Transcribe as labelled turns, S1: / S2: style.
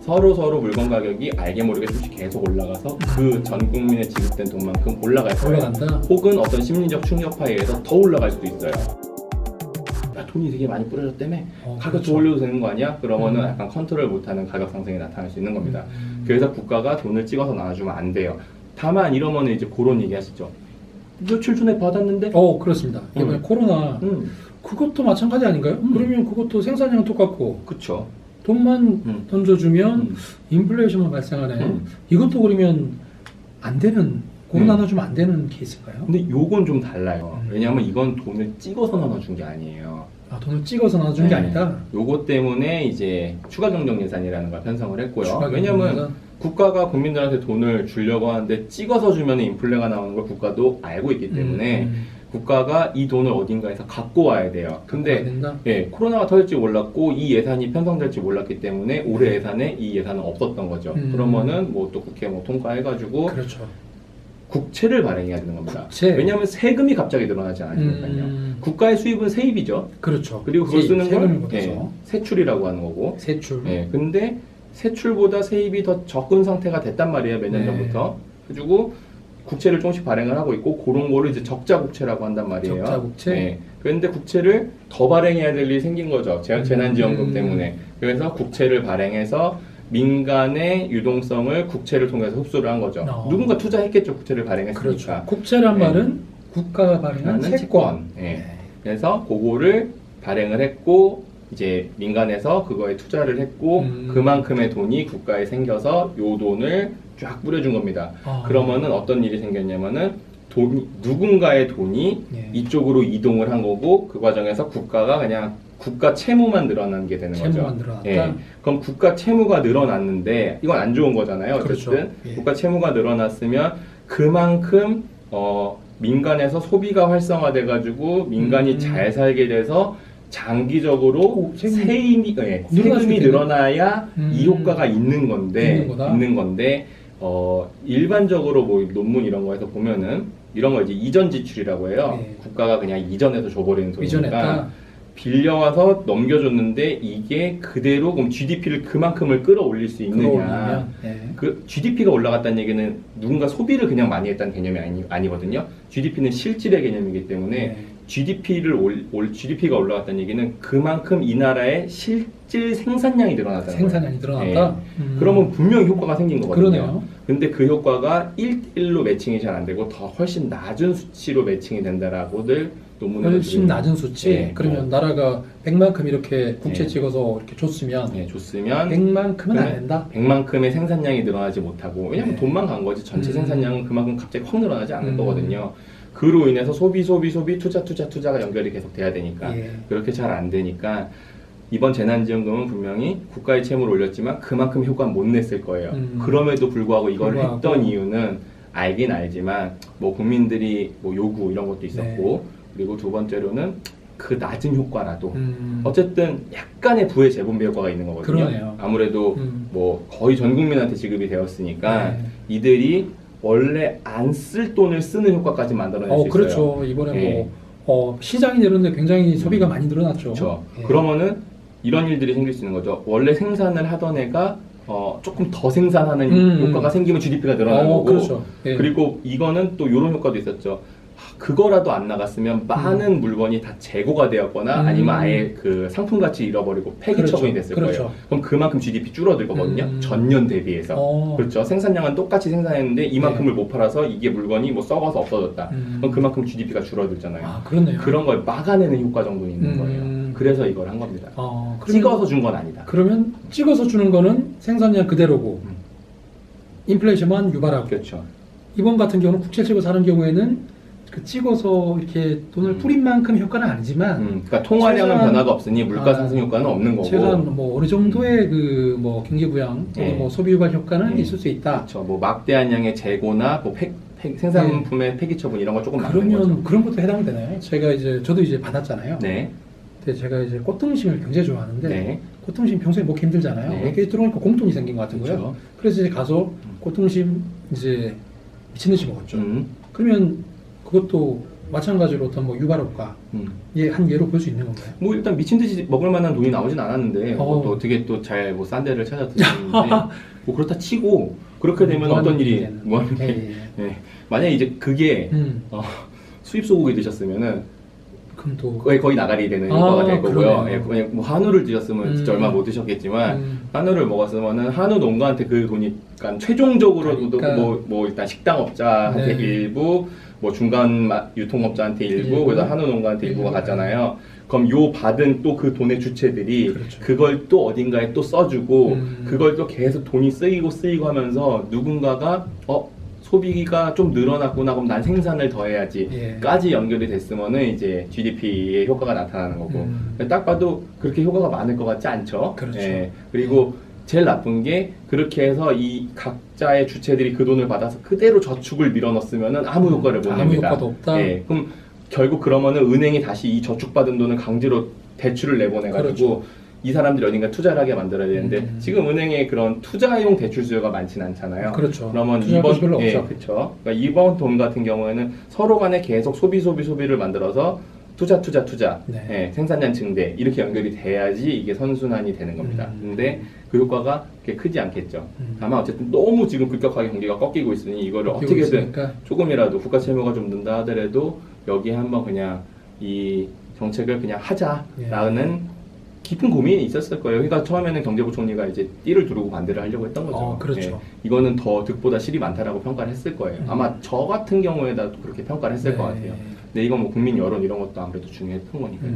S1: 서로 물건 가격이 알게 모르게 조금씩 계속 올라가서 그 전 국민에 지급된 돈만큼 올라갈 거예요.
S2: 올라간다.
S1: 혹은 어떤 심리적 충격파에 의해서 더 올라갈 수도 있어요. 야, 돈이 되게 많이 뿌려졌다며 가격
S2: 그렇죠.
S1: 더 올려도 되는 거 아니야? 그러면은 약간 컨트롤 못하는 가격 상승이 나타날 수 있는 겁니다. 그래서 국가가 돈을 찍어서 나눠주면 안 돼요. 다만 이러면은 이제 그런 얘기 하시죠. 며칠 전에 받았는데?
S2: 그렇습니다. 이번에 코로나 그것도 마찬가지 아닌가요? 그러면 그것도 생산량은 똑같고
S1: 그쵸.
S2: 돈만 던져주면 인플레이션만 발생하네. 이것도 그러면 안 되는, 돈 나눠주면 안 되는 케이스인가요?
S1: 근데 요건 좀 달라요. 왜냐하면 이건 돈을 찍어서 나눠준 게 아니에요.
S2: 아, 돈을 찍어서 나눠준 게
S1: 네.
S2: 아니다?
S1: 요거 때문에 이제 추가 경정 예산이라는 걸 편성을 했고요.
S2: 추가
S1: 왜냐면
S2: 경정
S1: 국가가 국민들한테 돈을 주려고 하는데 찍어서 주면 인플레가 나오는 걸 국가도 알고 있기 때문에 국가가 이 돈을 어딘가에서 갖고 와야 돼요. 근데
S2: 된다?
S1: 예, 코로나가 터질지 몰랐고 이 예산이 편성될지 몰랐기 때문에 올해 예산에 이 예산은 없었던 거죠. 그러면은 뭐 또 국회 뭐 통과해가지고
S2: 그렇죠.
S1: 국채를 발행해야 되는 겁니다.
S2: 국채.
S1: 왜냐하면 세금이 갑자기 늘어나지 않으니까요. 국가의 수입은 세입이죠.
S2: 그렇죠.
S1: 그리고 그걸 쓰는
S2: 세금을
S1: 건
S2: 걷어서.
S1: 세출이라고 하는 거고.
S2: 세출.
S1: 근데 세출보다 세입이 더 적은 상태가 됐단 말이에요. 몇 년 전부터. 그리고 국채를 조금씩 발행을 하고 있고 그런 거를 이제 적자 국채라고 한단 말이에요.
S2: 적자 국채.
S1: 그런데 국채를 더 발행해야 될 일이 생긴 거죠. 재난지원금 때문에. 그래서 국채를 발행해서 민간의 유동성을 국채를 통해서 흡수를 한 거죠. 누군가 투자했겠죠. 국채를 발행했으니까.
S2: 그렇죠. 국채란 말은 국가가 발행한 채권.
S1: 그래서 그거를 발행을 했고 이제 민간에서 그거에 투자를 했고 그만큼의 돈이 국가에 생겨서 요 돈을 쫙 뿌려준 겁니다. 그러면은 어떤 일이 생겼냐면은 누군가의 돈이 이쪽으로 이동을 한 거고 그 과정에서 국가가 그냥 국가 채무만 늘어난 게 되는
S2: 채무만
S1: 거죠.
S2: 늘어났다.
S1: 그럼 국가 채무가 늘어났는데 이건 안 좋은 거잖아요. 어쨌든
S2: 그렇죠.
S1: 국가 채무가 늘어났으면 그만큼 민간에서 소비가 활성화돼 가지고 민간이 잘 살게 돼서 장기적으로 세금이 늘어나야 이 효과가 있는 건데 일반적으로 뭐 논문 이런 거에서 보면은 이런 거 이제 이전 지출이라고 해요. 국가가 그냥 이전해서 줘버리는 돈이니까 빌려와서 넘겨줬는데 이게 그대로 그럼 GDP를 그만큼을 끌어올릴 수 있느냐. 그 GDP가 올라갔다는 얘기는 누군가 소비를 그냥 많이 했다는 개념이 아니거든요. GDP는 실질의 개념이기 때문에 GDP가 올라갔다는 얘기는 그만큼 이 나라의 실질 생산량이 늘어났다는 거예요.
S2: 생산량이 늘어났다?
S1: 그러면 분명히 효과가 생긴 거거든요.
S2: 그러네요.
S1: 근데 그 효과가 1대1로 매칭이 잘 안 되고 더 훨씬 낮은 수치로 매칭이 된다라고들 논문에
S2: 훨씬 낮은 수치? 그러면 나라가 100만큼 이렇게 국채 찍어서 이렇게 줬으면
S1: 줬으면
S2: 100만큼은 안 된다?
S1: 100만큼의 생산량이 늘어나지 못하고 왜냐면 돈만 간 거지 전체 생산량은 그만큼 갑자기 확 늘어나지 않을 거거든요. 그로 인해서 소비, 투자가 연결이 계속 돼야 되니까 그렇게 잘 안 되니까 이번 재난지원금은 분명히 국가의 채무를 올렸지만 그만큼 효과는 못 냈을 거예요. 그럼에도 불구하고 이걸 했던 이유는 알긴 알지만 뭐 국민들이 뭐 요구 이런 것도 있었고 그리고 두 번째로는 그 낮은 효과라도 어쨌든 약간의 부의 재분배 효과가 있는 거거든요.
S2: 그러네요.
S1: 아무래도 뭐 거의 전 국민한테 지급이 되었으니까 이들이 원래 안 쓸 돈을 쓰는 효과까지 만들어낼 수 있어요.
S2: 그렇죠. 이번에 시장이 늘었는데 굉장히 소비가 많이 늘어났죠.
S1: 그렇죠. 그러면은 이런 일들이 생길 수 있는 거죠. 원래 생산을 하던 애가 조금 더 생산하는 효과가 생기면 GDP가 늘어나는 거고
S2: 그렇죠.
S1: 그리고 이거는 또 이런 효과도 있었죠. 그거라도 안 나갔으면 많은 물건이 다 재고가 되었거나 아니면 아예 그 상품 가치 잃어버리고 폐기 처분이 됐을 거예요. 그럼 그만큼 GDP 줄어들 거거든요. 전년 대비해서. 그렇죠. 생산량은 똑같이 생산했는데 이만큼을 못 팔아서 이게 물건이 뭐 썩어서 없어졌다. 그럼 그만큼 GDP가 줄어들잖아요.
S2: 그렇네요.
S1: 그런 걸 막아내는 효과 정도는 있는 거예요. 그래서 이걸 한 겁니다. 찍어서 준 건 아니다.
S2: 그러면 찍어서 주는 거는 생산량 그대로고 인플레이션만 유발하고
S1: 그렇죠.
S2: 이번 같은 경우는 국채 찍어서 하는 경우에는 그 찍어서 이렇게 돈을 뿌린 만큼 효과는 아니지만
S1: 그러니까 통화량은 변화가 없으니 물가 상승 효과는 없는 거고
S2: 최소한 뭐 어느 정도의 그 뭐 경기 부양 또는 뭐 소비 유발 효과는 있을 수 있다.
S1: 그렇죠. 뭐 막대한 양의 재고나 뭐 생산품의 폐기 처분 이런 거 조금 많은 거죠.
S2: 그러면 그런 것도 해당되나요? 저도 이제 받았잖아요. 근데 제가 이제 꽃등심을 굉장히 좋아하는데 꽃등심 평소에 먹기 힘들잖아요. 이렇게 들어오니까 공통이 생긴 것 같은 거예요. 그래서 이제 가서 꽃등심 이제 미친 듯이 먹었죠. 그러면 그것도 마찬가지로 어떤 뭐 육아효과 한 예로 볼 수 있는 건가요?
S1: 뭐 일단 미친 듯이 먹을 만한 돈이 나오진 않았는데 또 어떻게 또 잘 뭐 싼 데를 찾아 드시는데 뭐 그렇다 치고 그렇게 되면 어떤 일이 만약에 이제 그게 수입 소고기 드셨으면은
S2: 그럼 또
S1: 거의 나가리 되는 효과가 될 거고요.
S2: 그러네요.
S1: 뭐 한우를 드셨으면 진짜 얼마 못 드셨겠지만 한우를 먹었으면은 한우 농가한테 그 돈이 그러니까 최종적으로도
S2: 그러니까.
S1: 뭐 일단 식당업자한테
S2: 네.
S1: 일부 뭐 중간 유통업자한테 일부 그래서 한우 농가한테 일부가 갔잖아요. 그럼 요 받은 또 그 돈의 주체들이
S2: 그렇죠.
S1: 그걸 또 어딘가에 또 써주고 그걸 또 계속 돈이 쓰이고 하면서 누군가가 소비가 좀 늘어났구나 그럼 난 생산을 더 해야지 까지 연결이 됐으면은 이제 GDP의 효과가 나타나는 거고 딱 봐도 그렇게 효과가 많을 것 같지 않죠.
S2: 그렇죠.
S1: 그리고 제일 나쁜 게 그렇게 해서 이 각자의 주체들이 그 돈을 받아서 그대로 저축을 밀어넣었으면은 아무 효과를 못 냅니다.
S2: 아무 효과도 없다.
S1: 그럼 결국 그러면은 은행이 다시 이 저축받은 돈을 강제로 대출을 내보내가지고
S2: 그렇죠.
S1: 이 사람들이 어딘가 투자를 하게 만들어야 되는데 지금 은행에 그런 투자용 대출 수요가 많지는 않잖아요.
S2: 그렇죠.
S1: 그러면
S2: 별로 없죠.
S1: 그렇죠. 그러니까 이번 돈 같은 경우에는 서로 간에 계속 소비를 만들어서 투자, 생산량 증대 이렇게 연결이 돼야지 이게 선순환이 되는 겁니다. 근데 그 효과가 그렇게 크지 않겠죠. 다만 어쨌든 너무 지금 급격하게 경기가 꺾이고 있으니 이거를 어떻게든
S2: 있으니까.
S1: 조금이라도 국가 채무가 좀 는다 하더라도 여기에 한번 그냥 이 정책을 그냥 하자라는 깊은 고민이 있었을 거예요. 그러니까 처음에는 경제부총리가 이제 띠를 두르고 반대를 하려고 했던 거죠.
S2: 그렇죠.
S1: 이거는 더 득보다 실이 많다라고 평가를 했을 거예요. 아마 저 같은 경우에도 그렇게 평가를 했을 것 같아요. 근데 이건 뭐 국민 여론 이런 것도 아무래도 중요했던 거니까요.